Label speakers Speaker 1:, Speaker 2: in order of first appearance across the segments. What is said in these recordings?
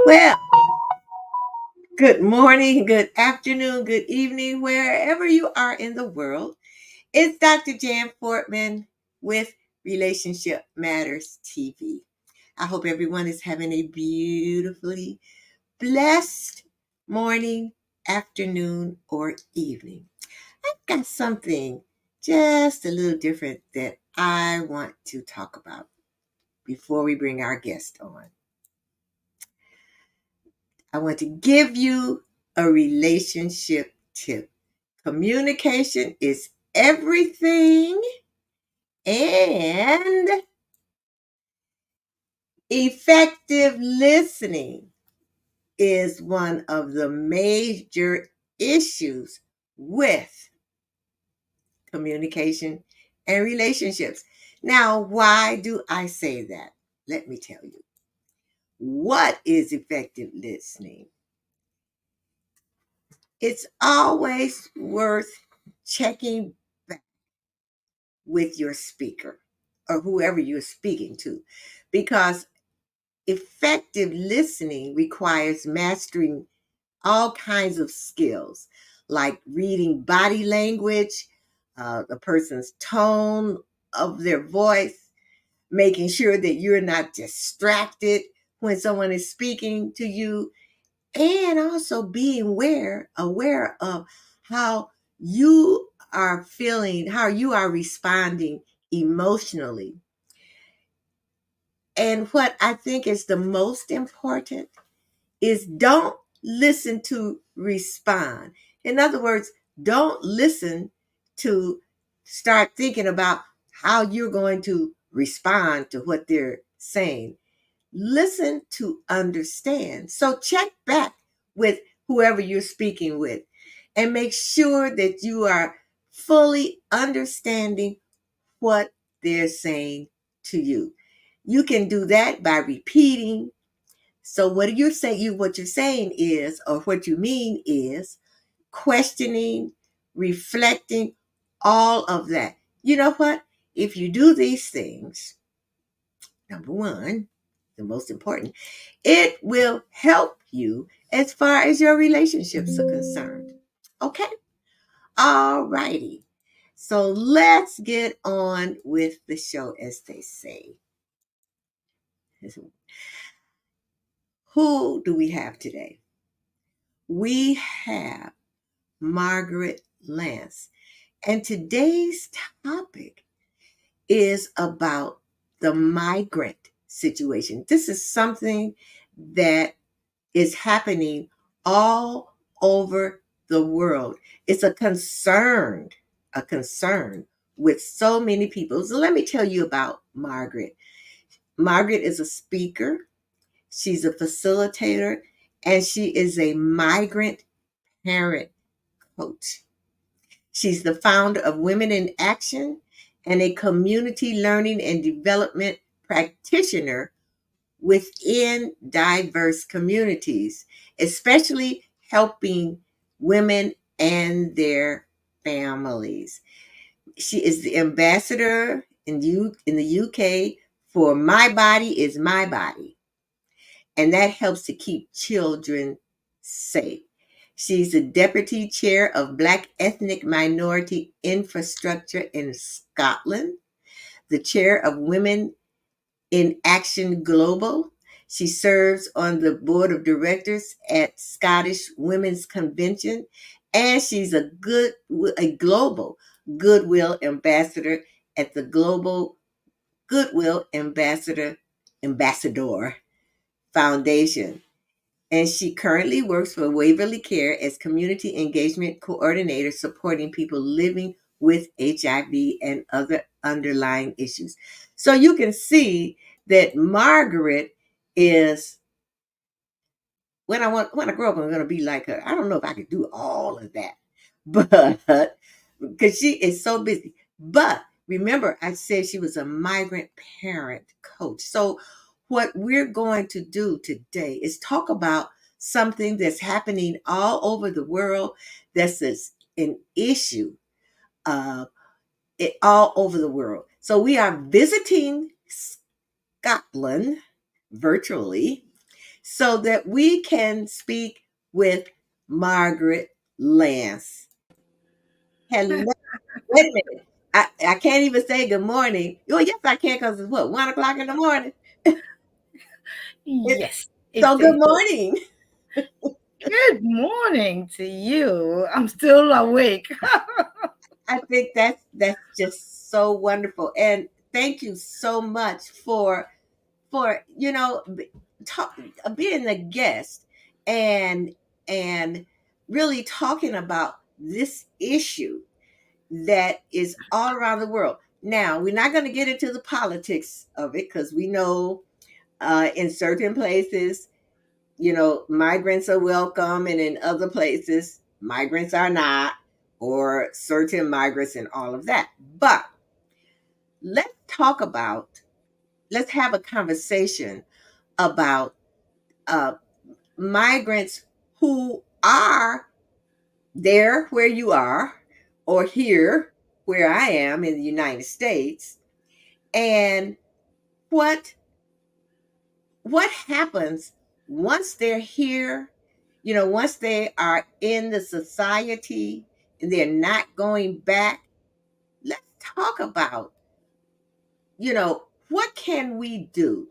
Speaker 1: Well, good morning, good afternoon, good evening, wherever you are in the world. It's Dr. Jan Fortman with Relationship Matters TV. I hope everyone is having a beautifully blessed morning, afternoon, or evening. I've got something just a little different that I want to talk about before we bring our guest on. I want to give you a relationship tip. Communication is everything, and effective listening is one of the major issues with communication and relationships. Now, why do I say that? Let me tell you. What is effective listening? It's always worth checking back with your speaker or whoever you're speaking to, because effective listening requires mastering all kinds of skills like reading body language, the person's tone of their voice, making sure that you're not distracted when someone is speaking to you, and also being aware of how you are feeling, how you are responding emotionally. And what I think is the most important is don't listen to respond. In other words, don't listen to start thinking about how you're going to respond to what they're saying. Listen to understand. So check back with whoever you're speaking with and make sure that you are fully understanding what they're saying to you. You can do that by repeating. So what you're saying is, or what you mean is, questioning, reflecting, all of that. You know what? If you do these things, number one, the most important, it will help you as far as your relationships are concerned. Okay? All righty. So let's get on with the show, as they say. Who do we have today? We have Margaret Lance. And today's topic is about the migrant situation. This is something that is happening all over the world. It's a concern with so many people. So let me tell you about Margaret. Margaret is a speaker, she's a facilitator, and she is a migrant parent coach. She's the founder of Women in Action and a community learning and development practitioner within diverse communities, especially helping women and their families. She is the ambassador in the UK for My Body is My Body, and that helps to keep children safe. She's the deputy chair of Black Ethnic Minority Infrastructure in Scotland, the chair of Women in Action Global. She serves on the board of directors at Scottish Women's Convention, and she's a global goodwill ambassador at the Global Goodwill Ambassador Foundation. And she currently works for Waverly Care as community engagement coordinator, supporting people living with HIV and other underlying issues. So you can see that Margaret is, when I grow up, I'm going to be like her. I don't know if I could do all of that, but because she is so busy. But remember, I said she was a migrant parent coach. So what we're going to do today is talk about something that's happening all over the world. That's an issue all over the world. So we are visiting Scotland virtually. so that we can speak with Margaret Lance. Hello. Wait a minute. I can't even say good morning. Oh, yes, I can because it's what, 1 o'clock in the morning? It,
Speaker 2: Yes, it
Speaker 1: so, good
Speaker 2: is.
Speaker 1: morning.
Speaker 2: Good morning to you. I'm still awake.
Speaker 1: I think that's just so wonderful. And thank you so much for talk, being a guest and and really talking about this issue that is all around the world. Now, we're not going to get into the politics of it because we know in certain places, migrants are welcome, and in other places, migrants are not, or certain migrants and all of that. But let's talk about, let's have a conversation about uh, migrants who are there where you are, or here where I am in the United States, and what what happens once they're here, once they are in the society and they're not going back. Let's talk about, what can we do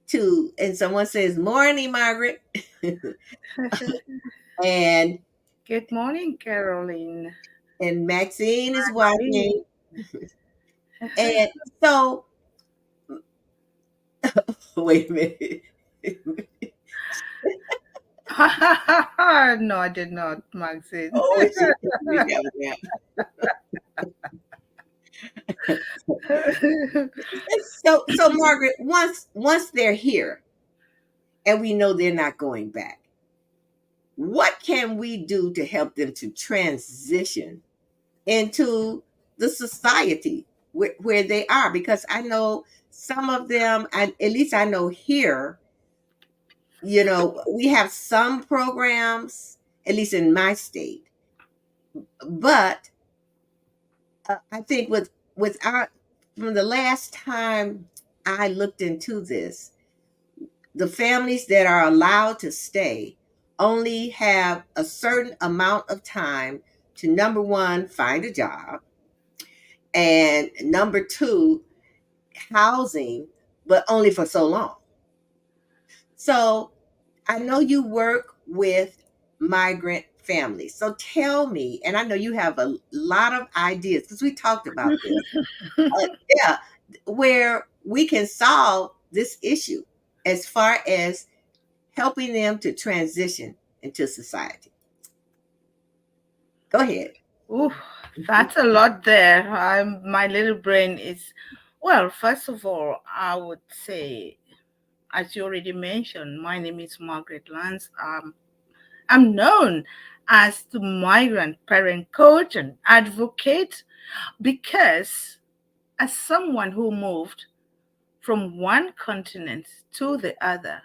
Speaker 1: to, and someone says, morning, Margaret. and
Speaker 2: Good morning, Caroline.
Speaker 1: and Maxine is watching.
Speaker 2: Marie.
Speaker 1: And so, wait a minute.
Speaker 2: No, I did not, Maxine.
Speaker 1: Oh, she kissed me down there. So Margaret, once they're here and we know they're not going back, what can we do to help them to transition into the society where they are? Because I know some of them, at least I know here, we have some programs, at least in my state, but I think with our, from the last time I looked into this, the families that are allowed to stay only have a certain amount of time to, number one, find a job, and number two, housing, but only for so long. So I know you work with migrant families. So tell me, and I know you have a lot of ideas because we talked about this. Yeah, where we can solve this issue as far as helping them to transition into society. Go ahead.
Speaker 2: Ooh, that's a lot there. My little brain is, well, first of all, I would say, as you already mentioned, my name is Margaret Lance. I'm known as the migrant parent coach and advocate because, as someone who moved from one continent to the other,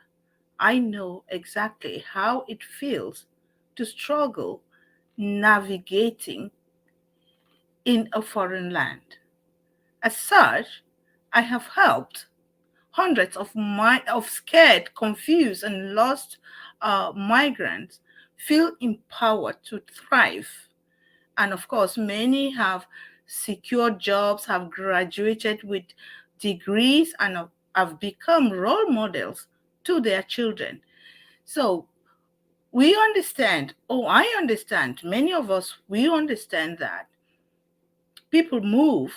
Speaker 2: I know exactly how it feels to struggle navigating in a foreign land. As such, I have helped hundreds of scared, confused, and lost migrants feel empowered to thrive. And of course, many have secured jobs, have graduated with degrees, and have become role models to their children. So we understand, oh, I understand, many of us, we understand that people move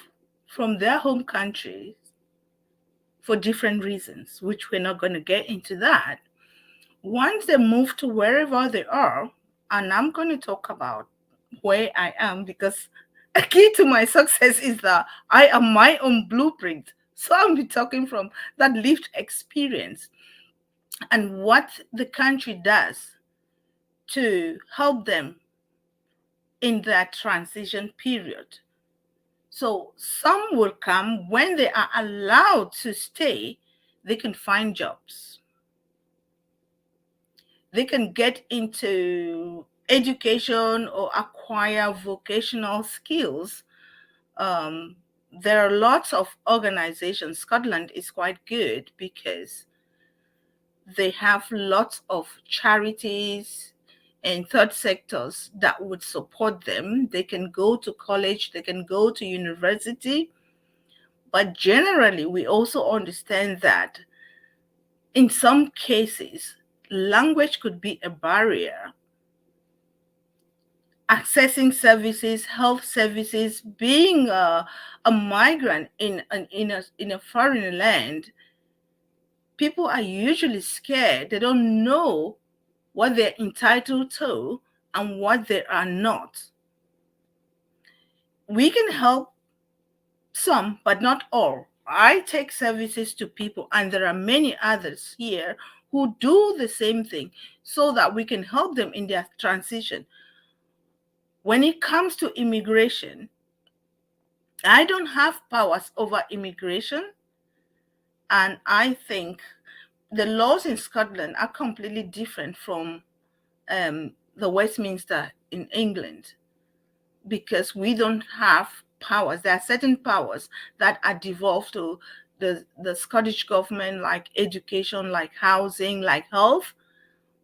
Speaker 2: from their home countries for different reasons, which we're not going to get into that. Once they move to wherever they are, and I'm going to talk about where I am because a key to my success is that I am my own blueprint. So I'll be talking from that lived experience and what the country does to help them in that transition period. So some will come when they are allowed to stay, they can find jobs. They can get into education or acquire vocational skills. Um, there are lots of organizations. Scotland is quite good because they have lots of charities and third sectors that would support them. They can go to college, they can go to university. But generally, we also understand that in some cases, language could be a barrier. Accessing services, health services, being a migrant in a foreign land, people are usually scared. They don't know what they're entitled to and what they are not. We can help some, but not all. I take services to people, and there are many others here who do the same thing so that we can help them in their transition. When it comes to immigration, I don't have powers over immigration, and I think the laws in Scotland are completely different from the Westminster in England, because we don't have powers. There are certain powers that are devolved to the Scottish government, like education, like housing, like health.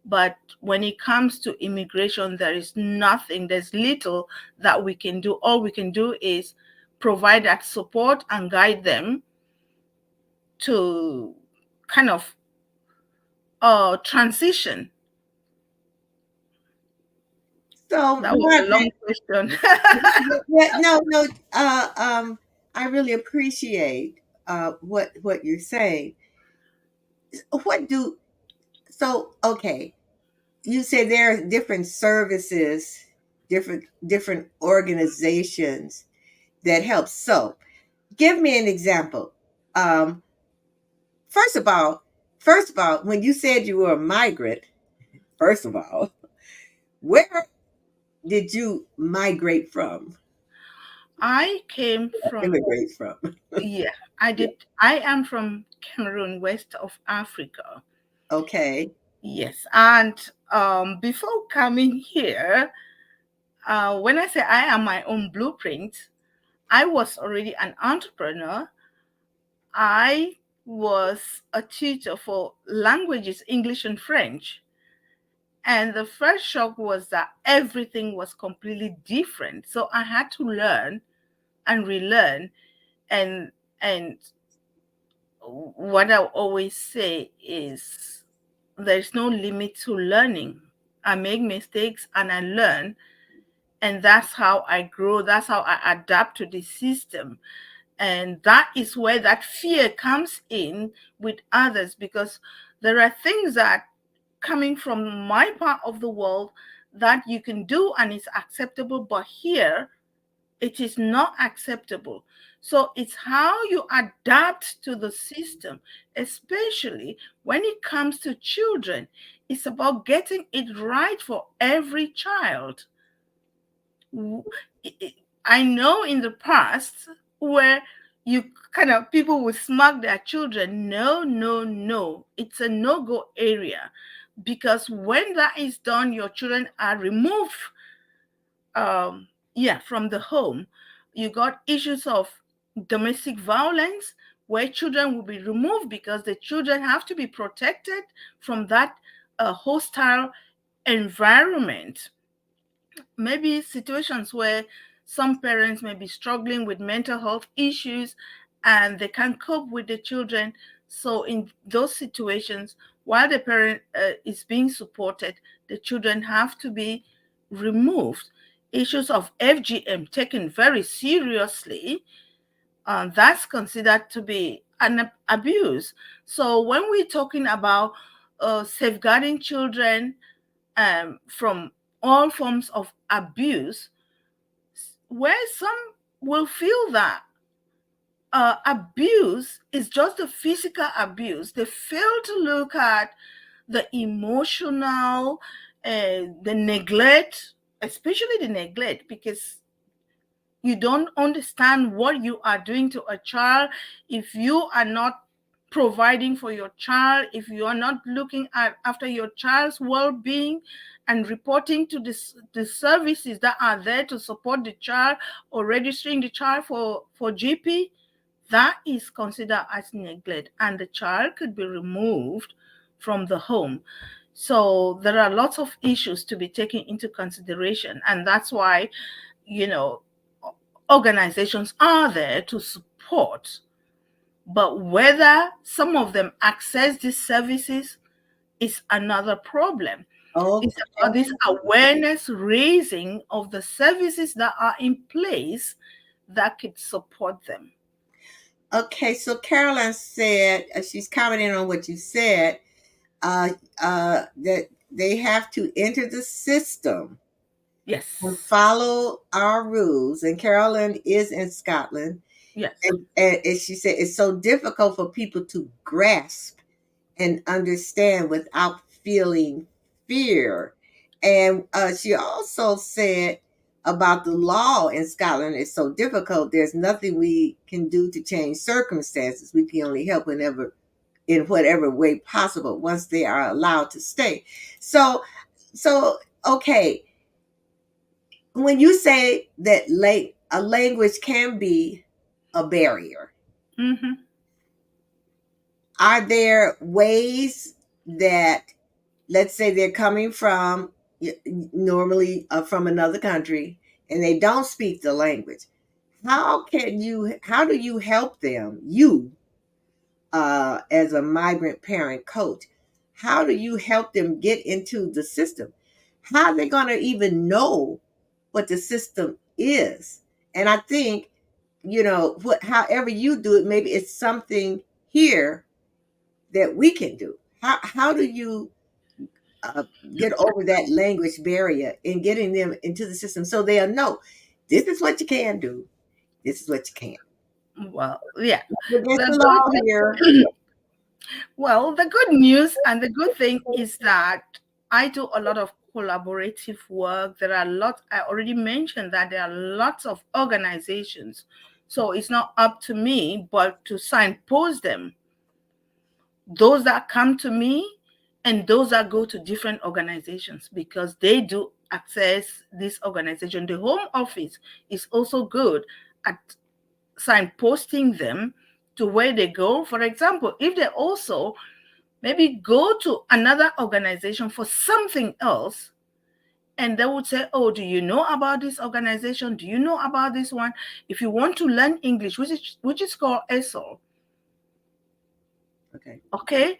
Speaker 2: But when it comes to immigration, there is nothing, there's little that we can do. All we can do is provide that support and guide them to kind of transition.
Speaker 1: So,
Speaker 2: That was a long
Speaker 1: Margaret,
Speaker 2: question.
Speaker 1: no, no, I really appreciate what you're saying. What do so okay? You say there are different services, different organizations that help. So, give me an example. Um, first of all, first of all, when you said you were a migrant, first of all, where did you migrate from?
Speaker 2: I came from,
Speaker 1: Immigrate from?
Speaker 2: yeah, I
Speaker 1: Yeah.
Speaker 2: did. I am from Cameroon, west of Africa.
Speaker 1: Okay.
Speaker 2: Yes. And before coming here, when I say I am my own blueprint, I was already an entrepreneur. I was a teacher for languages, English and French. And the first shock was that everything was completely different. So I had to learn and relearn. And what I always say is there's no limit to learning. I make mistakes and I learn, and that's how I grow. That's how I adapt to the system. And that is where that fear comes in with others, because there are things that coming from my part of the world that you can do and it's acceptable, but here it is not acceptable. So it's how you adapt to the system, especially when it comes to children. It's about getting it right for every child. I know in the past where you kind of people will smack their children. No, no, no. It's a no-go area, because when that is done, your children are removed from the home. You got issues of domestic violence where children will be removed because the children have to be protected from that hostile environment. Maybe situations where some parents may be struggling with mental health issues and they can't cope with the children. So in those situations, while the parent is being supported, the children have to be removed. Issues of FGM taken very seriously, that's considered to be an abuse. So when we're talking about safeguarding children from all forms of abuse, where some will feel that abuse is just the physical abuse, they fail to look at the emotional, the neglect, especially the neglect, because you don't understand what you are doing to a child if you are not providing for your child, if you are not looking after your child's well-being and reporting to the services that are there to support the child, or registering the child for GP, that is considered as neglect, and the child could be removed from the home. So there are lots of issues to be taken into consideration, and that's why, you know, organizations are there to support. But whether some of them access these services is another problem. It's about this
Speaker 1: Okay.
Speaker 2: awareness raising of the services that are in place that could support them.
Speaker 1: Okay, so Carolyn said, she's commenting on what you said, uh, that they have to enter the system and
Speaker 2: Yes.
Speaker 1: follow our rules. And Carolyn is in Scotland.
Speaker 2: Yes.
Speaker 1: And she said it's so difficult for people to grasp and understand without feeling fear. And she also said about the law in Scotland is so difficult. There's nothing we can do to change circumstances. We can only help whenever, in whatever way possible, once they are allowed to stay. So, so okay, when you say that a language can be a barrier,
Speaker 2: Mm-hmm.
Speaker 1: are there ways that, let's say they're coming from, normally from another country, and they don't speak the language, how do you help them, as a migrant parent coach, how do you help them get into the system? How are they going to even know what the system is? And I think, however you do it, maybe it's something here that we can do. How do you uh, get over that language barrier in getting them into the system so they'll know this is what you can do, this is what you can't.
Speaker 2: Well, yeah.
Speaker 1: Against
Speaker 2: The
Speaker 1: the
Speaker 2: good
Speaker 1: law here.
Speaker 2: well, the good news and the good thing is that I do a lot of collaborative work. There are lots, I already mentioned that there are lots of organizations. So it's not up to me, but to signpost them. Those that come to me and those that go to different organizations, because they do access this organization. The home office is also good at signposting them to where they go. For example, if they also maybe go to another organization for something else, and they would say, oh, do you know about this organization? Do you know about this one? If you want to learn English, which is called ESOL,
Speaker 1: Okay.
Speaker 2: okay,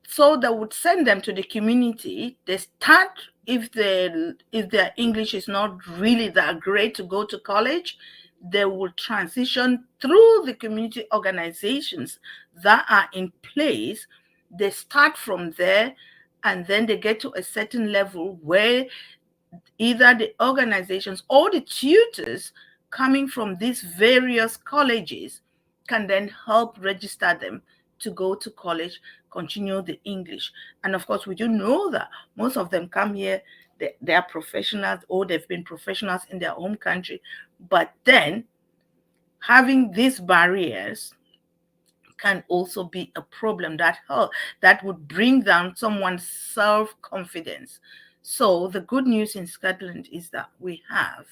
Speaker 2: so they would send them to the community. They start, if their English is not really that great to go to college, they will transition through the community organizations that are in place. They start from there, and then they get to a certain level where either the organizations or the tutors coming from these various colleges can then help register them to go to college, continue the English. And of course, we do know that most of them come here, they are professionals or they've been professionals in their home country. But then having these barriers can also be a problem that would bring down someone's self-confidence. So the good news in Scotland is that we have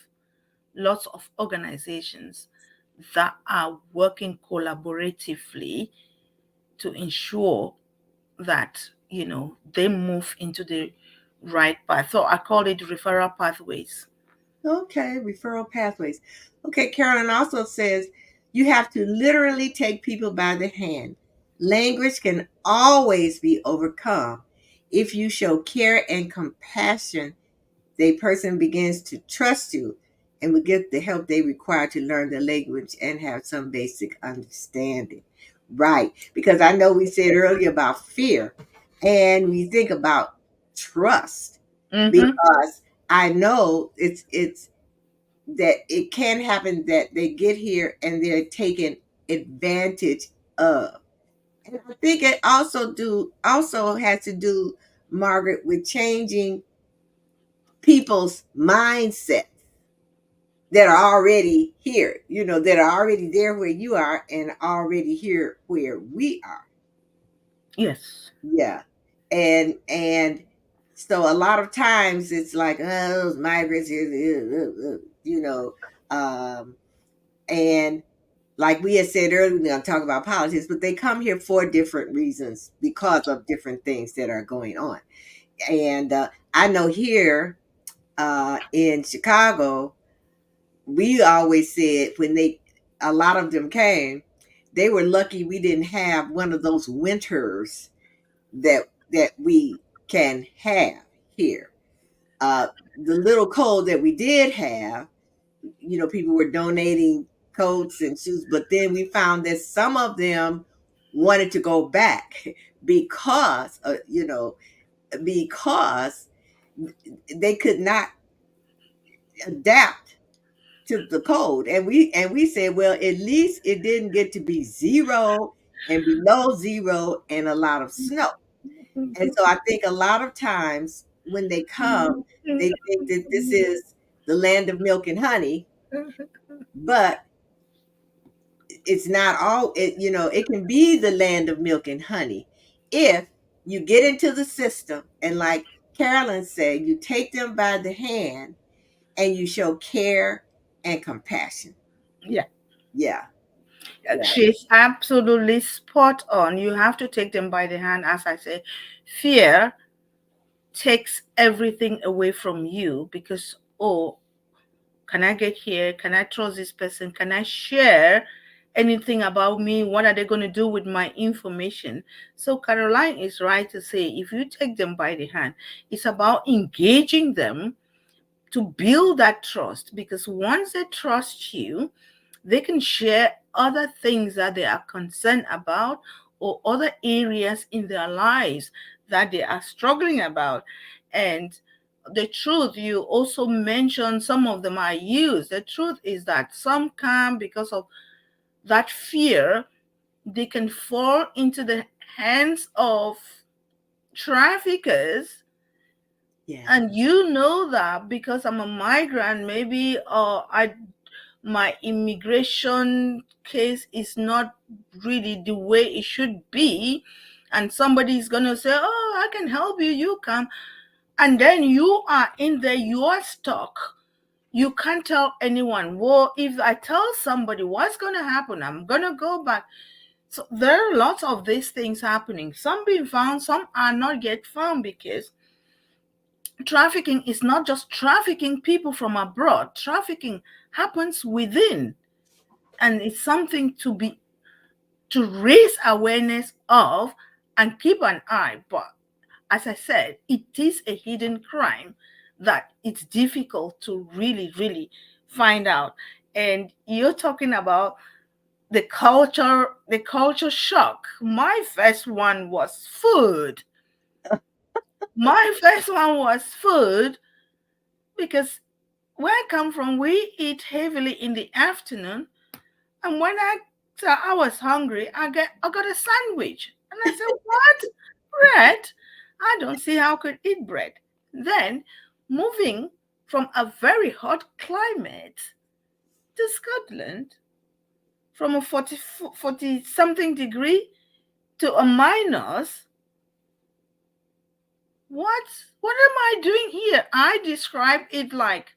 Speaker 2: lots of organizations that are working collaboratively to ensure that they move into the right path. So I call it referral pathways.
Speaker 1: Okay, referral pathways. Okay, Carolyn also says you have to literally take people by the hand. Language can always be overcome if you show care and compassion. The person begins to trust you and will get the help they require to learn the language and have some basic understanding. Right. Because I know we said earlier about fear, and we think about trust,
Speaker 2: Mm-hmm.
Speaker 1: because I know it's that it can happen that they get here and they're taken advantage of. And I think it also has to do, Margaret, with changing people's mindset that are already here, that are already there where you are and already here where we are.
Speaker 2: Yes.
Speaker 1: Yeah. And so a lot of times it's like, oh, those migrants, you know, and like we had said earlier, we're going to talk about politics, but they come here for different reasons because of different things that are going on. And I know here in Chicago, we always said when a lot of them came, they were lucky we didn't have one of those winters that we can have here. Uh, the little cold that we did have, people were donating coats and shoes, but then we found that some of them wanted to go back because, because they could not adapt to the cold. And we said, well, at least it didn't get to be zero and below zero and a lot of snow. And so I think a lot of times when they come, they think that this is the land of milk and honey, but it's not all it can be the land of milk and honey if you get into the system and, like Carolyn said, you take them by the hand and you show care and compassion.
Speaker 2: Yeah.
Speaker 1: Yeah, yeah,
Speaker 2: She's absolutely spot on. You have to take them by the hand. As I say, fear takes everything away from you because, oh, can I get here? Can I trust this person? Can I share anything about me? What are they going to do with my information? So, Caroline is right to say if you take them by the hand, it's about engaging them to build that trust, because once they trust you, they can share other things that they are concerned about or other areas in their lives that they are struggling about. And the truth, you also mentioned some of them are used. The truth is that some come because of that fear, they can fall into the hands of traffickers.
Speaker 1: yeah,
Speaker 2: And you know that because I'm a migrant, maybe my immigration case is not really the way it should be, and somebody is going to say, oh, I can help you, you come, and then you are in there, you are stuck, you can't tell anyone. Well, if I tell somebody, what's going to happen? I'm going to go back. So there are lots of these things happening, some being found, some are not yet found, because trafficking is not just trafficking people from abroad. Trafficking happens within, and it's something to raise awareness of and keep an eye. But as I said, it is a hidden crime that it's difficult to really, really find out. And you're talking about the culture shock. My first one was food. My first one was food because where I come from, we eat heavily in the afternoon. And when I was hungry, I got a sandwich. And I said, what? Bread? I don't see how I could eat bread. Then moving from a very hot climate to Scotland, from a 40 something degree to a minus, what what am I doing here? I describe it like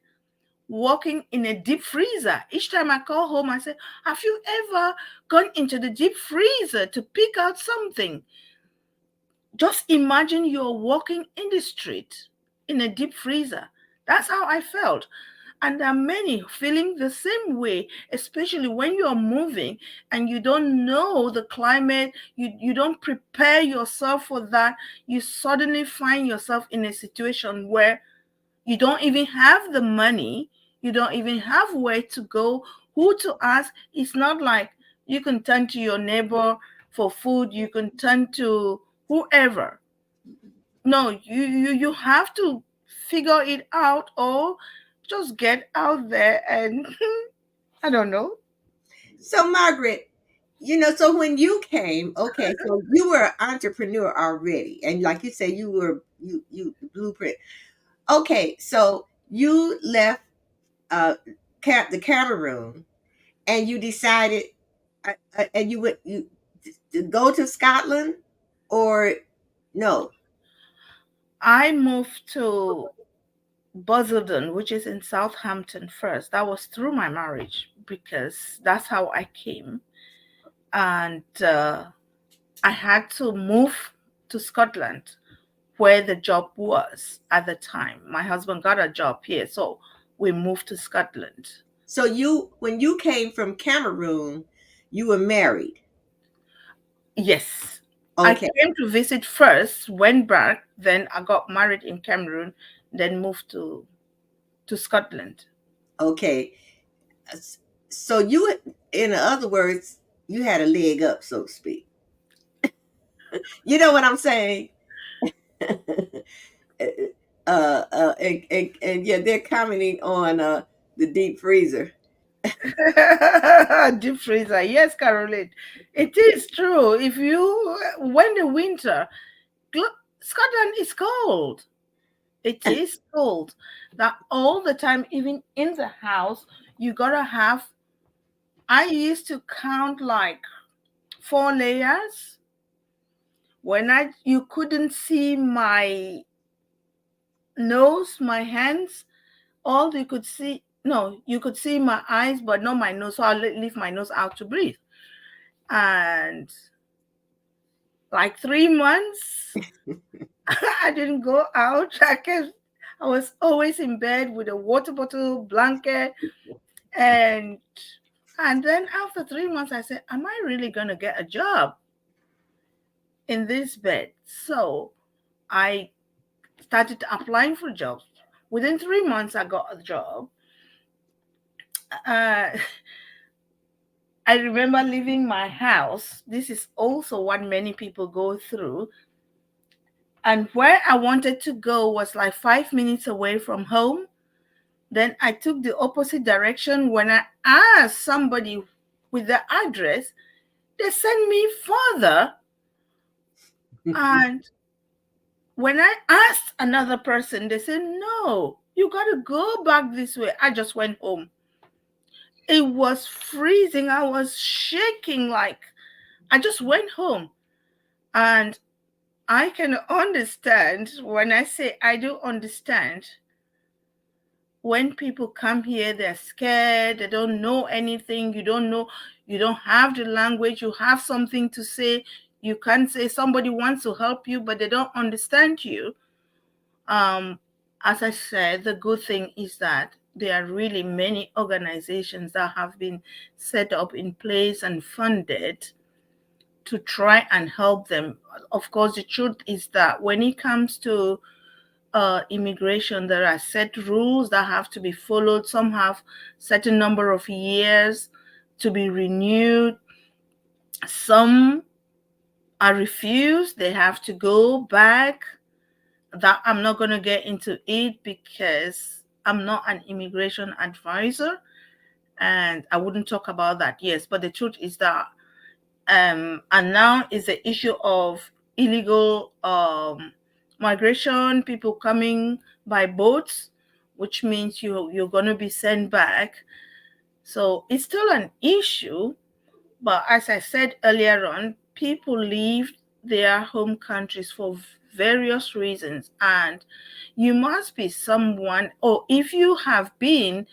Speaker 2: walking in a deep freezer. Each time I call home, I say, have you ever gone into the deep freezer to pick out something? Just imagine you're walking in the street in a deep freezer. That's how I felt. And there are many feeling the same way, especially when you're moving and you don't know the climate, you don't prepare yourself for that. You suddenly find yourself in a situation where you don't even have the money, you don't even have where to go, who to ask. It's not like you can turn to your neighbor for food, you can turn to whoever. No, you have to figure it out, or just get out there and I don't know.
Speaker 1: so Margaret, so when you came, okay, so you were an entrepreneur already, and like you say, you blueprint. Okay, so you left uh the Cameroon, and you decided, and you would you to go to Scotland, or no?
Speaker 2: I moved to Basildon, which is in Southampton first. That was through my marriage because that's how I came. And I had to move to Scotland where the job was at the time. My husband got a job here, so we moved to Scotland.
Speaker 1: So when you came from Cameroon, you were married.
Speaker 2: Yes. I
Speaker 1: Okay.
Speaker 2: came to visit first, went back, then I got married in Cameroon, then moved to Scotland.
Speaker 1: Okay. So in other words, you had a leg up, so to speak. You know what I'm saying? And yeah, they're commenting on the deep freezer.
Speaker 2: Deep freezer. Yes, Caroline. It is true. If you, when the winter, Scotland is cold. It is cold. That all the time, even in the house, you gotta have. I used to count like 4 layers. When you couldn't see my nose, my hands, all you could see, no, you could see my eyes, but not my nose. So I'll leave my nose out to breathe. And like 3 months, I didn't go out. I was always in bed with a water bottle, blanket, and then after 3 months, I said, "Am I really gonna get a job in this bed?" So I started applying for jobs. Within 3 months, I got a job. Uh, I remember leaving my house. This is also what many people go through. And where I wanted to go was like 5 minutes away from home. Then I took the opposite direction. When I asked somebody with the address, they sent me further. And when I asked another person, they said, no, you got to go back this way. I just went home. It was freezing. I was shaking like I just went home. And I can understand when I say I do understand when people come here, they're scared, they don't know anything, you don't know, you don't have the language, you have something to say, you can't say somebody wants to help you, but they don't understand you. Um, as I said, the good thing is that there are really many organizations that have been set up in place and funded to try and help them. Of course, the truth is that when it comes to immigration, there are set rules that have to be followed. Some have certain number of years to be renewed. Some are refused. They have to go back. That I'm not going to get into it because I'm not an immigration advisor and I wouldn't talk about that. Yes, but the truth is that and now is the issue of illegal migration, people coming by boats, which means you're going to be sent back. So it's still an issue, but as I said earlier on, people leave their home countries for various reasons, and you must be someone, or if you have been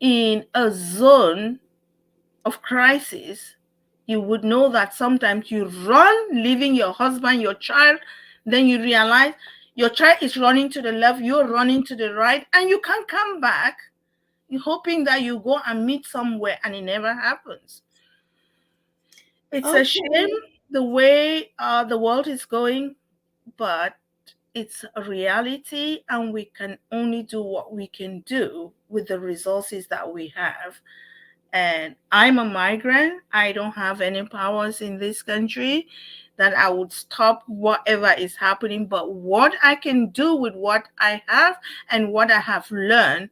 Speaker 2: in a zone of crisis, you would know that sometimes you run, leaving your husband, your child, then you realize your child is running to the left, you're running to the right, and you can't come back. You're hoping that you go and meet somewhere, and it never happens. It's a shame
Speaker 1: Okay.
Speaker 2: the way the world is going, but it's a reality, and we can only do what we can do with the resources that we have. And I'm a migrant. I don't have any powers in this country that I would stop whatever is happening. But what I can do with what I have and what I have learned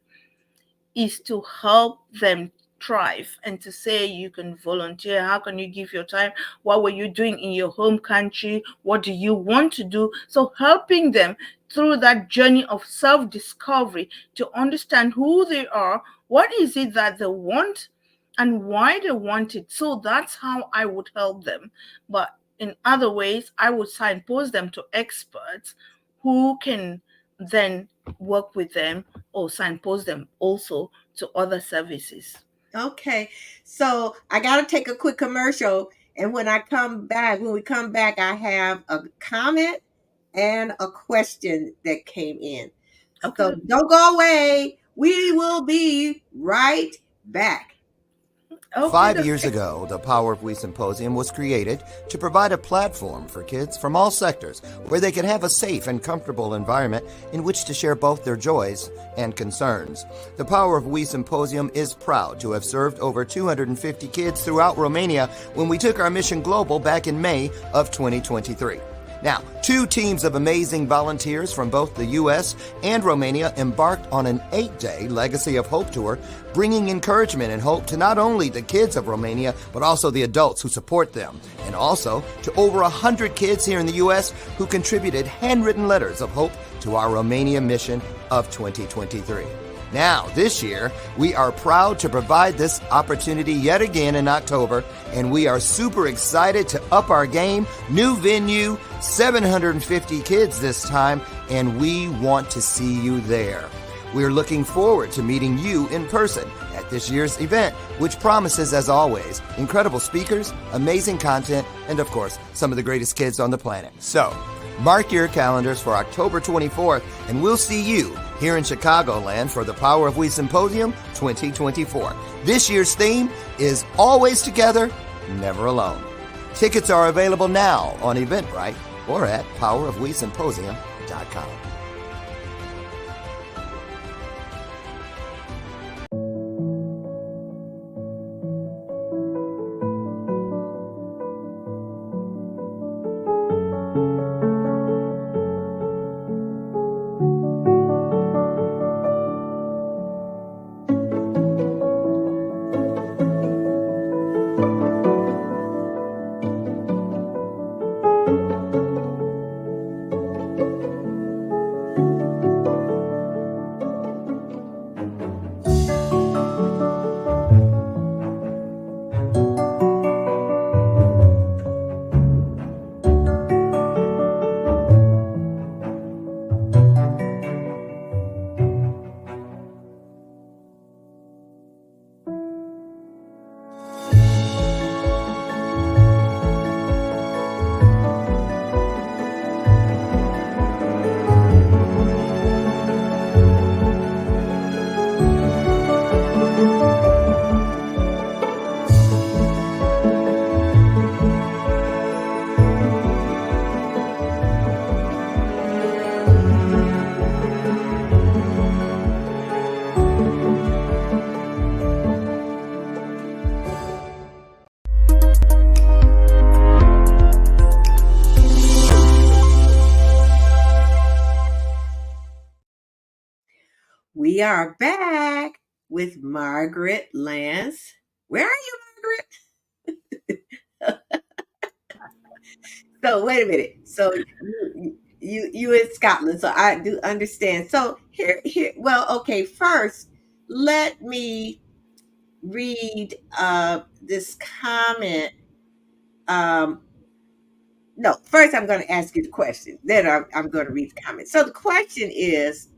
Speaker 2: is to help them thrive and to say you can volunteer. How can you give your time? What were you doing in your home country? What do you want to do? So helping them through that journey of self-discovery to understand who they are, what is it that they want, and why they want it. So that's how I would help them. But in other ways, I would signpost them to experts who can then work with them or signpost them also to other services.
Speaker 1: Okay. So I got to take a quick commercial. And when we come back, I have a comment and a question that came in. So
Speaker 2: Okay.
Speaker 1: don't go away. We will be right back.
Speaker 2: Okay.
Speaker 3: 5 years ago, the Power of We Symposium was created to provide a platform for kids from all sectors where they could have a safe and comfortable environment in which to share both their joys and concerns. The Power of We Symposium is proud to have served over 250 kids throughout Romania when we took our mission global back in May of 2023. Now, 2 teams of amazing volunteers from both the U.S. and Romania embarked on an 8-day Legacy of Hope tour, bringing encouragement and hope to not only the kids of Romania, but also the adults who support them, and also to over 100 kids here in the U.S. who contributed handwritten letters of hope to our Romania mission of 2023. Now, this year, we are proud to provide this opportunity yet again in October, and we are super excited to up our game. New venue, 750 kids this time, and we want to see you there. We're looking forward to meeting you in person at this year's event, which promises, as always, incredible speakers, amazing content, and of course, some of the greatest kids on the planet. So, mark your calendars for October 24th, and we'll see you here in Chicagoland for the Power of We Symposium 2024. This year's theme is Always Together, Never Alone. Tickets are available now on Eventbrite or at powerofwesymposium.com.
Speaker 1: We are back with Margaret Lance. Where are you, Margaret? So wait a minute. So you in Scotland, so I do understand. So here. Well, okay. First, let me read this comment. Um, no, first I'm going to ask you the question. Then I'm going to read the comment. So the question is,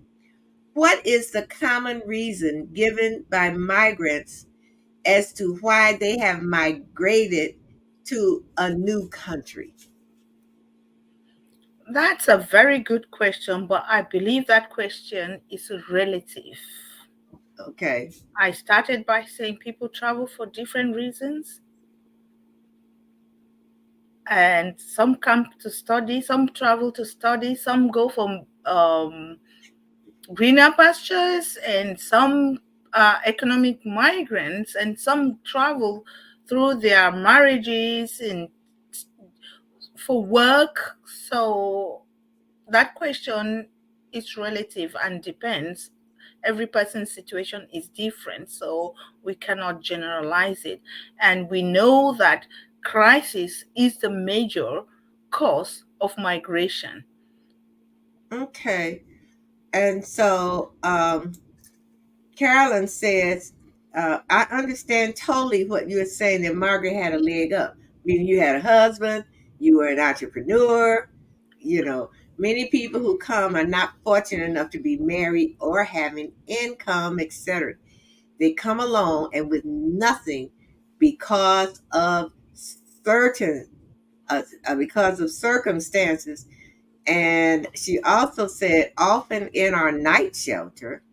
Speaker 1: what is the common reason given by migrants as to why they have migrated to a new country?
Speaker 2: That's a very good question, but I believe that question is relative.
Speaker 1: Okay.
Speaker 2: I started by saying people travel for different reasons, and some come to study, some travel to study, some go for greener pastures, and some are economic migrants, and some travel through their marriages and for work. So that question is relative and depends. Every person's situation is different, so we cannot generalize it. And we know that crisis is the major cause of migration.
Speaker 1: Okay. And so Carolyn says, I understand totally what you were saying that Margaret had a leg up. Meaning you had a husband, you were an entrepreneur, you know, Many people who come are not fortunate enough to be married or having income, etc. They come alone and with nothing because of certain because of circumstances. And she also said, often in our night shelter,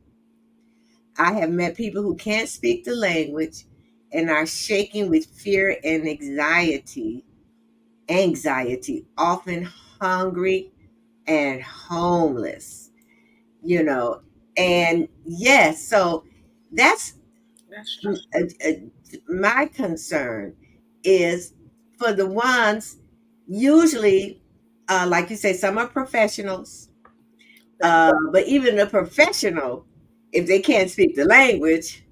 Speaker 1: I have met people who can't speak the language and are shaking with fear and anxiety, often hungry and homeless, you know. And yes, so that's
Speaker 2: That's true.
Speaker 1: my concern is for the ones, usually, like you say, some are professionals, but even a professional, if they can't speak the language,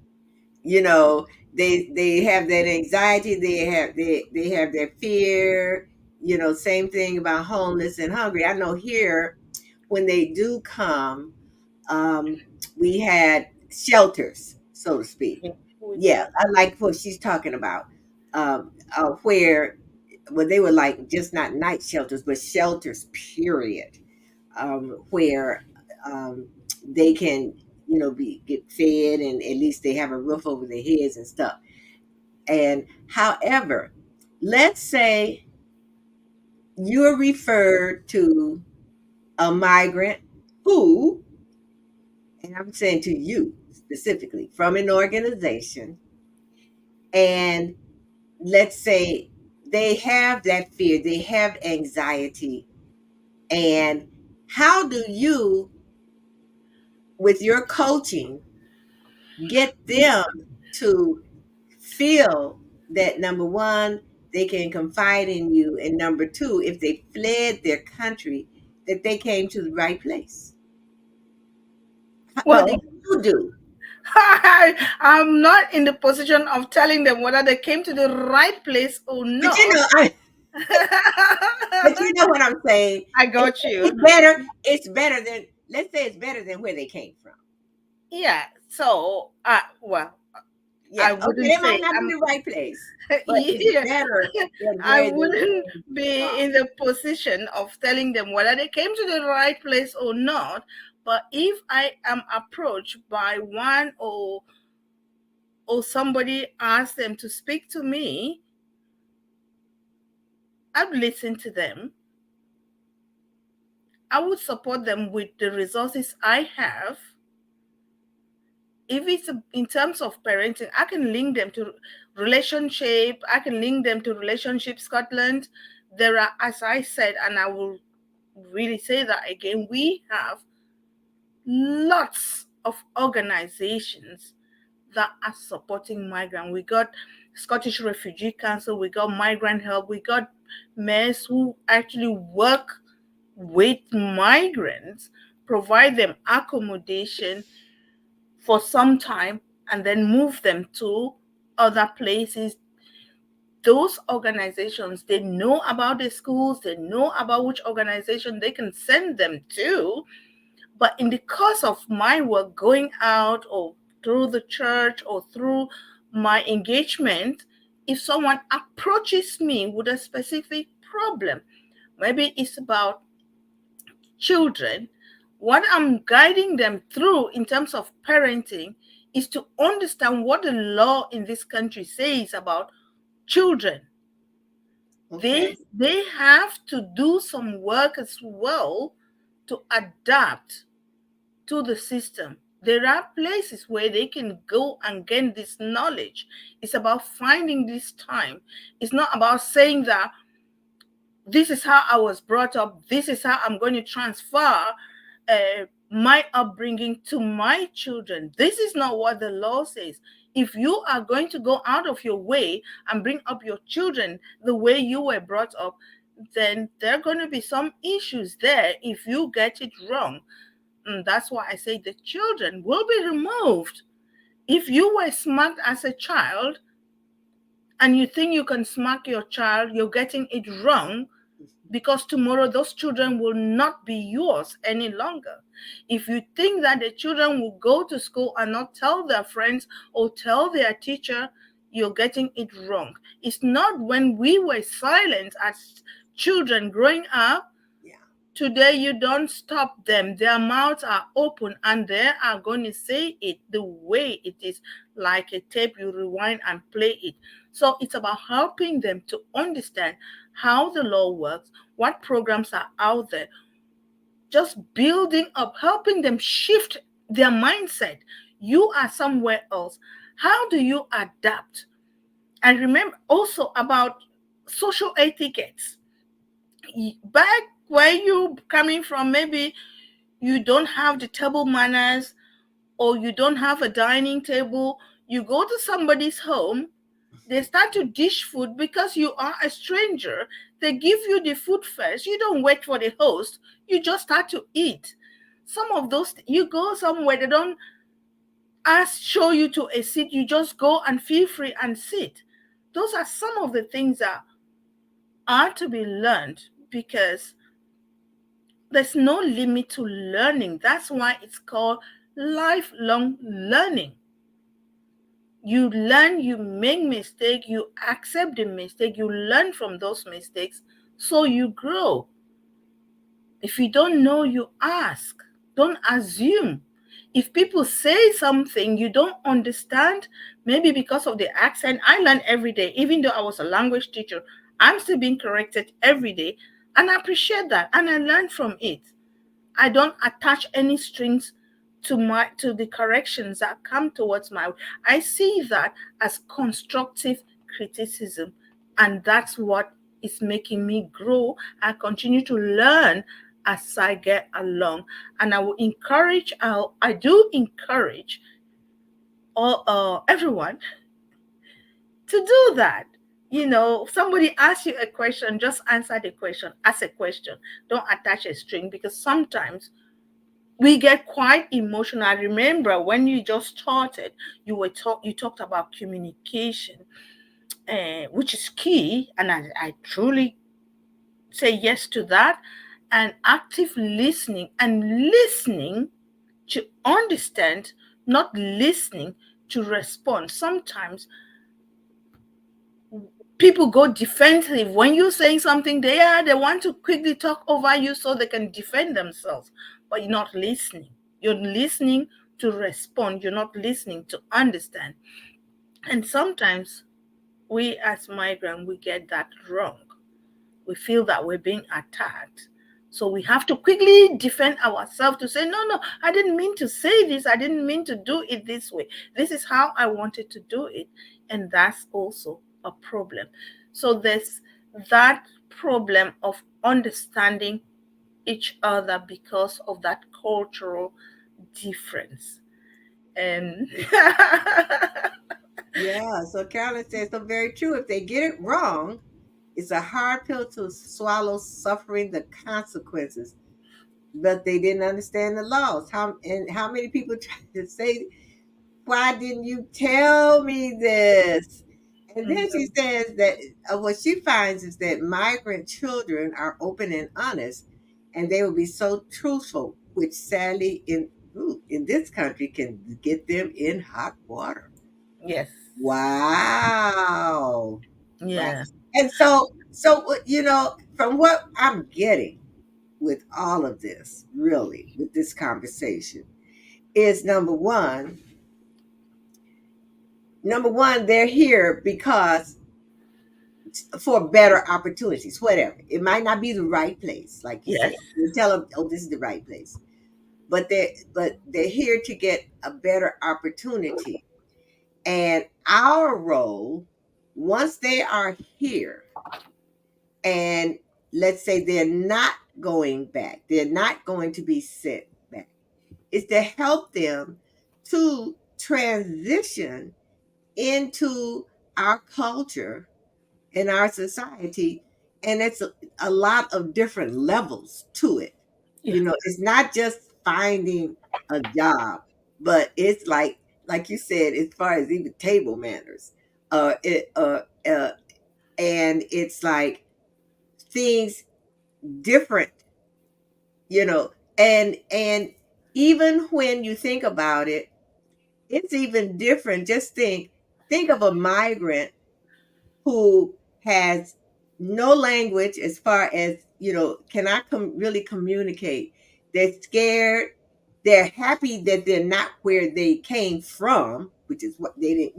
Speaker 1: you know, they have that anxiety, they have that fear, same thing about homeless and hungry. I know here when they do come, um, we had shelters, so to speak.
Speaker 2: Yeah, we
Speaker 1: Yeah,
Speaker 2: did.
Speaker 1: I like what she's talking about. Where well, they were like just not night shelters, but shelters, period. Where they can, be get fed and at least they have a roof over their heads and stuff. And however, let's say you're referred to a migrant who, and I'm saying to you specifically, from an organization, and let's say they have that fear, they have anxiety, and how do you, with your coaching, get them to feel that number one, they can confide in you, and number two, if they fled their country, that they came to the right place? What do
Speaker 2: Well,
Speaker 1: you do?
Speaker 2: I'm not in the position of telling them whether they came to the right place or
Speaker 1: But
Speaker 2: not.
Speaker 1: but you know what I'm saying.
Speaker 2: I got you.
Speaker 1: It's better. It's better than, let's say, it's better than where they came from.
Speaker 2: Yeah. So, well, I
Speaker 1: Yeah. Okay.
Speaker 2: wouldn't
Speaker 1: They might
Speaker 2: say
Speaker 1: not be
Speaker 2: I'm.
Speaker 1: the right place, but it's
Speaker 2: Yeah,
Speaker 1: better than
Speaker 2: I
Speaker 1: where they
Speaker 2: wouldn't
Speaker 1: came
Speaker 2: be
Speaker 1: from.
Speaker 2: in the position of telling them whether they came to the right place or not. But if I am approached by one or somebody asks them to speak to me, I'd listen to them. I would support them with the resources I have. If it's in terms of parenting, I can link them to relationship. I can link them to Relationship Scotland. There are, as I said, and I will really say that again, we have lots of organizations that are supporting migrants. We got Scottish Refugee Council, we got Migrant Help, we got mayors who actually work with migrants, provide them accommodation for some time, and then move them to other places. Those organizations, they know about the schools, they know about which organization they can send them to. But in the course of my work, going out or through the church or through my engagement, if someone approaches me with a specific problem, maybe it's about children, what I'm guiding them through in terms of parenting is to understand what the law in this country says about children.
Speaker 1: Okay.
Speaker 2: They have to do some work as well to adapt to the system. There are places where they can go and gain this knowledge. It's about finding this time. It's not about saying that this is how I was brought up, this is how I'm going to transfer my upbringing to my children. This is not what the law says. If you are going to go out of your way and bring up your children the way you were brought up, then there are going to be some issues there if you get it wrong. And that's why I say the children will be removed. If you were smacked as a child and you think you can smack your child, you're getting it wrong, because tomorrow those children will not be yours any longer. If you think that the children will go to school and not tell their friends or tell their teacher, you're getting it wrong. It's not when we were silent as children growing up
Speaker 1: Yeah.
Speaker 2: Today, you don't stop them. Their mouths are open and they are going to say it the way it is, like a tape you rewind and play it. So it's about helping them to understand how the law works, what programs are out there, just building up, helping them shift their mindset. You are somewhere else. How do you adapt? And remember also about social etiquettes. Back where you coming from, maybe you don't have the table manners or you don't have a dining table. You go to somebody's home, they start to dish food because you are a stranger. They give you the food first. You don't wait for the host. You just start to eat. Some of those, you go somewhere, they don't ask, show you to a seat. You just go and feel free and sit. Those are some of the things that are to be learned because there's no limit to learning. That's why it's called lifelong learning. You learn, you make mistake, you accept the mistake, you learn from those mistakes, so you grow. If you don't know, you ask. Don't assume. If people say something you don't understand, maybe because of the accent, I learn every day. Even though I was a language teacher, I'm still being corrected every day. And I appreciate that. And I learn from it. I don't attach any strings to the corrections that come towards my. I see that as constructive criticism, and that's what is making me grow and continue to learn as I get along. And I will encourage. I do encourage everyone to do that. Somebody asks you a question, just answer the question. Ask a question. Don't attach a string because sometimes we get quite emotional. I remember when you just started, you talked about communication, which is key, and I truly say yes to that. And active listening and listening to understand, not listening to respond. Sometimes people go defensive when you're saying something. They want to quickly talk over you so they can defend themselves, but you're not listening. You're listening to respond. You're not listening to understand. And sometimes we as migrants, we get that wrong. We feel that we're being attacked, so we have to quickly defend ourselves to say, no, I didn't mean to say this. I didn't mean to do it this way. This is how I wanted to do it. And that's also a problem. So there's that problem of understanding each other because of that cultural difference. And
Speaker 1: Yeah, so Carolyn says so very true. If they get it wrong, it's a hard pill to swallow, suffering the consequences. But they didn't understand the laws. How many people try to say, "Why didn't you tell me this?" And then she says that what she finds is that migrant children are open and honest, and they will be so truthful, which sadly in this country can get them in hot water.
Speaker 2: yes,
Speaker 1: Wow. Right.
Speaker 2: yeah,
Speaker 1: And so from what I'm getting with all of this, really, with this conversation, is number one, they're here because for better opportunities, whatever. It might not be the right place, like you
Speaker 2: yes,
Speaker 1: said. You tell them, oh, this is the right place. But they're here to get a better opportunity. And our role, once they are here, and let's say they're not going back, they're not going to be sent back, is to help them to transition into our culture and our society. And it's a lot of different levels to it.
Speaker 2: yeah,
Speaker 1: It's not just finding a job, but it's like you said, as far as even table manners, uh, it, uh, uh, and it's like things different, you know, and even when you think about it, it's even different. Just think of a migrant who has no language as far as, cannot really communicate. They're scared. They're happy that they're not where they came from, which is what they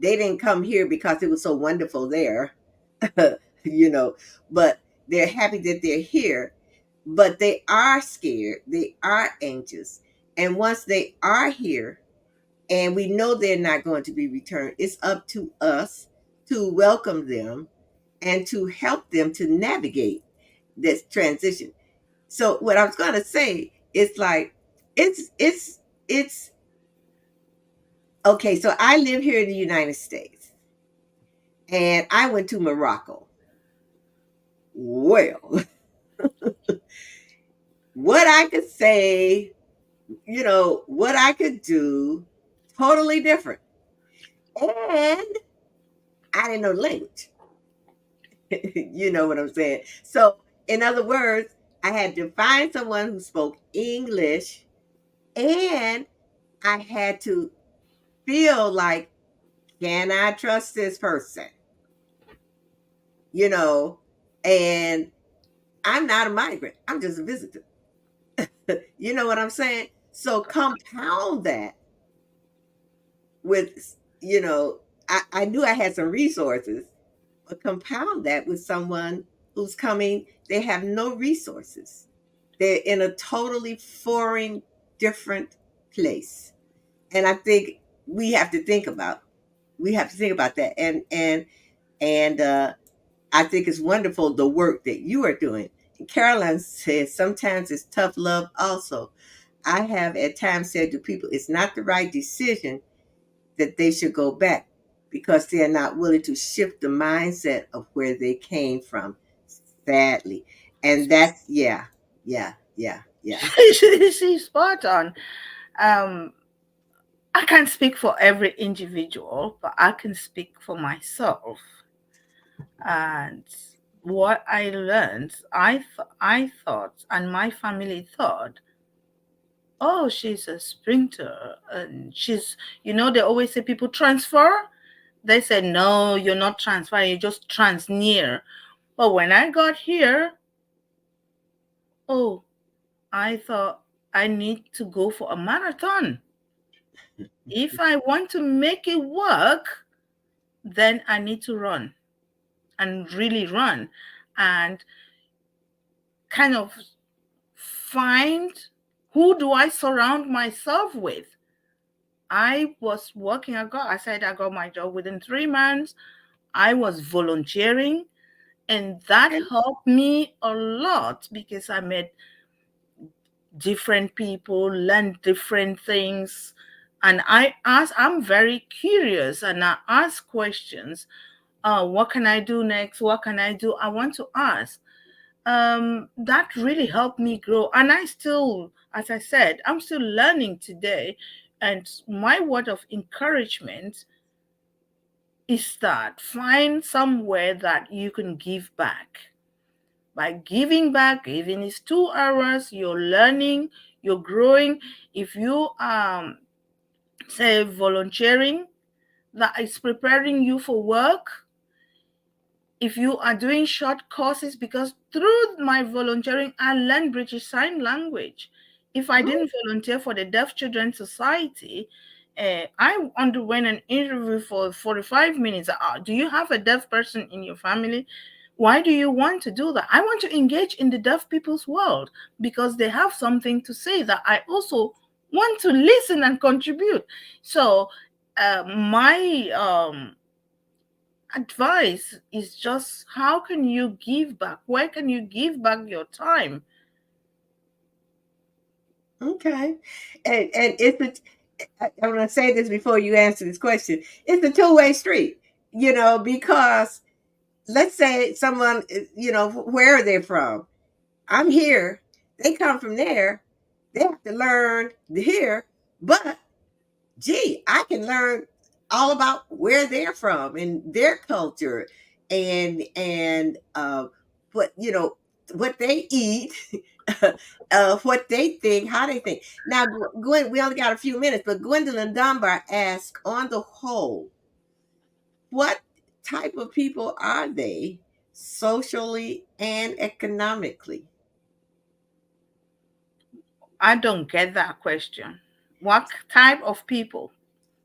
Speaker 1: didn't come here because it was so wonderful there. you know, but they're happy that they're here, but they are scared, they are anxious. And once they are here, and we know they're not going to be returned, it's up to us to welcome them and to help them to navigate this transition. So what I was going to say is like, it's okay. So I live here in the United States, and I went to Morocco. Well, what I could say, what I could do, totally different. And I didn't know the language. You know what I'm saying? So, in other words, I had to find someone who spoke English, and I had to feel like, can I trust this person? You know, and I'm not a migrant, I'm just a visitor. You know what I'm saying? So, compound that with, I knew I had some resources, but compound that with someone who's coming, they have no resources. They're in a totally foreign, different place. And I think we have to think about that. And I think it's wonderful the work that you are doing. And Caroline says sometimes it's tough love also. I have at times said to people, it's not the right decision that they should go back because they're not willing to shift the mindset of where they came from, sadly. And that's, yeah, yeah, yeah, yeah.
Speaker 2: She's spot on. Um, I can't speak for every individual, but I can speak for myself. And what I learned, I thought, and my family thought, oh, she's a sprinter, and they always say people transfer. They said, no, you're not transferring, you just trans near. But when I got here, oh, I thought I need to go for a marathon. If I want to make it work, then I need to run and really run and kind of find who do I surround myself with. I was working, I said I got my job within 3 months. I was volunteering, and that
Speaker 1: Okay.
Speaker 2: helped me a lot because I met different people, learned different things. And I'm very curious and I ask questions. What can I do next? What can I do? I want to ask. That really helped me grow. And I still, as I said, I'm still learning today. And my word of encouragement is that find somewhere that you can give back. By giving back, even if it's 2 hours, you're learning, you're growing. If you say volunteering, that is preparing you for work. If you are doing short courses, because through my volunteering, I learned British Sign Language. If I
Speaker 1: Mm,
Speaker 2: didn't volunteer for the Deaf Children Society, I underwent an interview for 45 minutes. Do you have a deaf person in your family? Why do you want to do that? I want to engage in the deaf people's world because they have something to say that I also want to listen and contribute. So, my advice is just how can you give back? Where can you give back your time?
Speaker 1: okay. And I'm going to say this before you answer this question. It's a two-way street, because let's say someone, where are they from? I'm here. They come from there. They have to learn here. But gee, I can learn all about where they're from and their culture, and what they eat, what they think, how they think. Now, Gwen, we only got a few minutes, but Gwendolyn Dunbar asked, on the whole, what type of people are they socially and economically?
Speaker 2: I don't get that question. What type of people?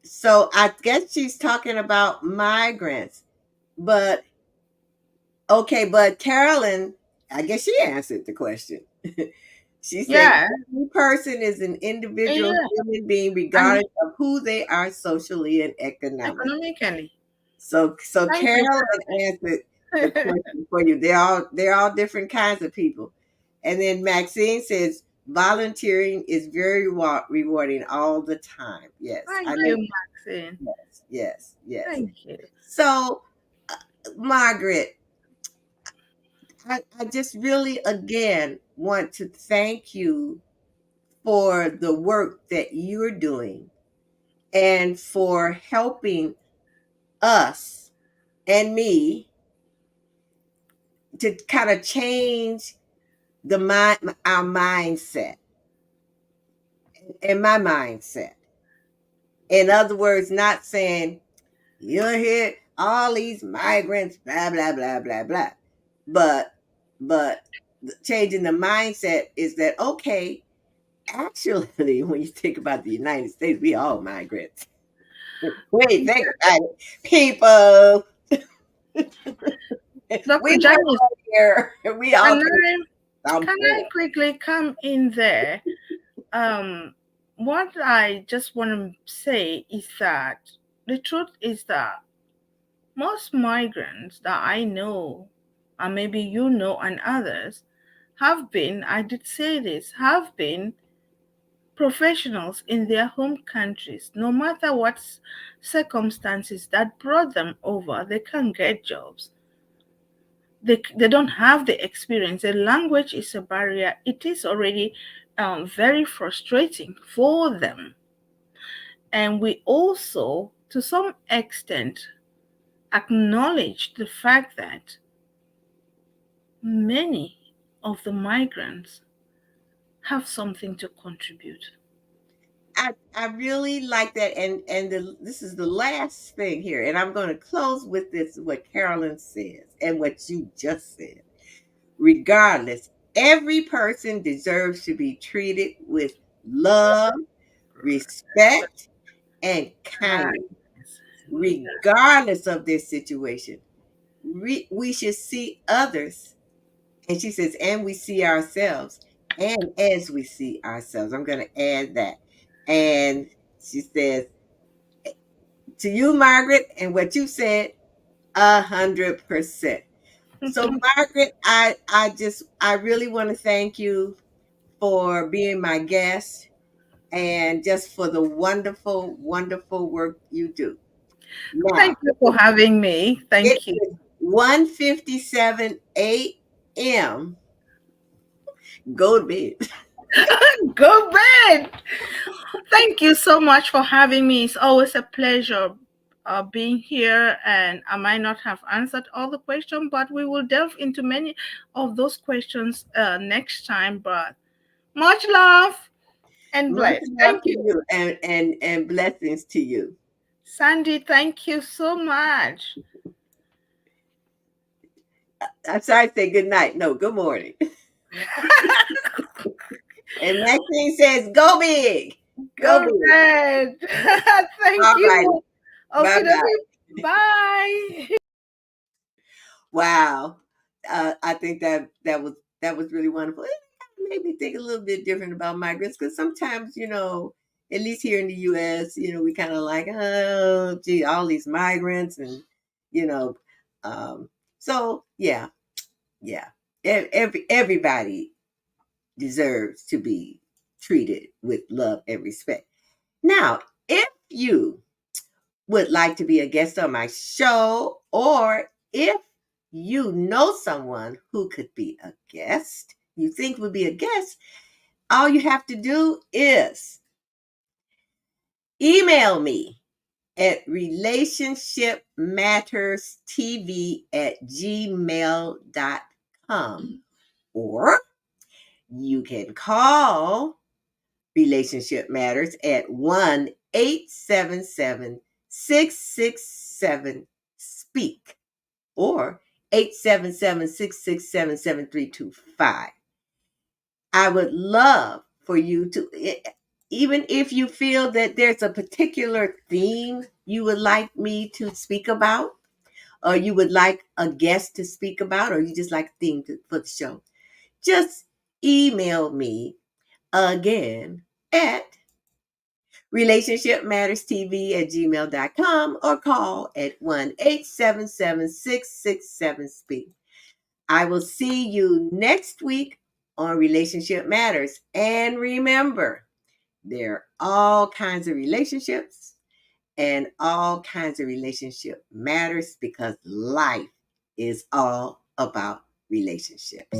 Speaker 1: So I guess she's talking about migrants. But okay, but Carolyn, I guess she answered the question. She said
Speaker 2: Yeah,
Speaker 1: every person is an individual
Speaker 2: yeah,
Speaker 1: human being
Speaker 2: and
Speaker 1: regardless of who they are socially and economically.
Speaker 2: economically.
Speaker 1: So
Speaker 2: Thank you,
Speaker 1: Carolyn answered the
Speaker 2: Carol.
Speaker 1: question for you. They're all different kinds of people. And then Maxine says volunteering is very rewarding all the time. Yes,
Speaker 2: Thank
Speaker 1: I know.
Speaker 2: you, Maxine.
Speaker 1: Yes, yes, yes.
Speaker 2: Thank you.
Speaker 1: So Margaret, I just really again want to thank you for the work that you're doing and for helping us and me to kind of change our mindset and my mindset. In other words, not saying you'll hear all these migrants, blah blah blah blah blah, but but changing the mindset is that okay. Actually, when you think about the United States, we all migrants. Wait, think about it, people. We
Speaker 2: Dr. Janice,
Speaker 1: all here. We all
Speaker 2: can
Speaker 1: came
Speaker 2: I can I
Speaker 1: somewhere.
Speaker 2: quickly come in there? Um, what I just want to say is that the truth is that most migrants that I know, and maybe you know, and others, have been, I did say this, have been professionals in their home countries. No matter what circumstances that brought them over, they can't get jobs. They don't have the experience. The language is a barrier. It is already very frustrating for them. And we also, to some extent, acknowledge the fact that many of the migrants have something to contribute.
Speaker 1: I really like that, and this is the last thing here, and I'm going to close with this: what Carolyn says and what you just said. Regardless, every person deserves to be treated with love, respect, and kindness,
Speaker 2: Kindness.
Speaker 1: regardless of their situation. We should see others. And she says, and we see ourselves. And as we see ourselves, I'm going to add that. And she says, to you, Margaret, and what you said, 100%. So, Margaret, I really want to thank you for being my guest and just for the wonderful, wonderful work you do.
Speaker 2: Thank
Speaker 1: Now,
Speaker 2: you for having me.
Speaker 1: it
Speaker 2: Thank you.
Speaker 1: is 1:57 a.m. Go to bed.
Speaker 2: Go bed. Thank you so much for having me. It's always a pleasure being here. And I might not have answered all the questions, but we will delve into many of those questions next time. But much love and
Speaker 1: Much
Speaker 2: bless.
Speaker 1: love
Speaker 2: Thank
Speaker 1: to
Speaker 2: you.
Speaker 1: you and blessings to you.
Speaker 2: Sandy, thank you so much.
Speaker 1: I'm sorry to say good night. No, good morning. And Maxine says, go big. Go
Speaker 2: Go
Speaker 1: big.
Speaker 2: bed. Thank
Speaker 1: All right.
Speaker 2: you.
Speaker 1: Bye
Speaker 2: Okay,
Speaker 1: bye.
Speaker 2: bye.
Speaker 1: Wow. I think that was really wonderful. It made me think a little bit different about migrants because sometimes, at least here in the US, we kind of like, oh, gee, all these migrants and, you know, um, so yeah, yeah. Everybody deserves to be treated with love and respect. Now, if you would like to be a guest on my show, or if you know someone who could be a guest, you think would be a guest, all you have to do is email me at relationshipmatterstv@gmail.com, or you can call Relationship Matters at 1-877-667-SPEAK, or 877-667-7325. I would love for you to, even if you feel that there's a particular theme you would like me to speak about, or you would like a guest to speak about, or you just like a theme for the show, just email me again at relationshipmatterstv@gmail.com or call at 1-877-667-SPEAK. I will see you next week on Relationship Matters. And remember, there are all kinds of relationships and all kinds of relationship matters because life is all about relationships.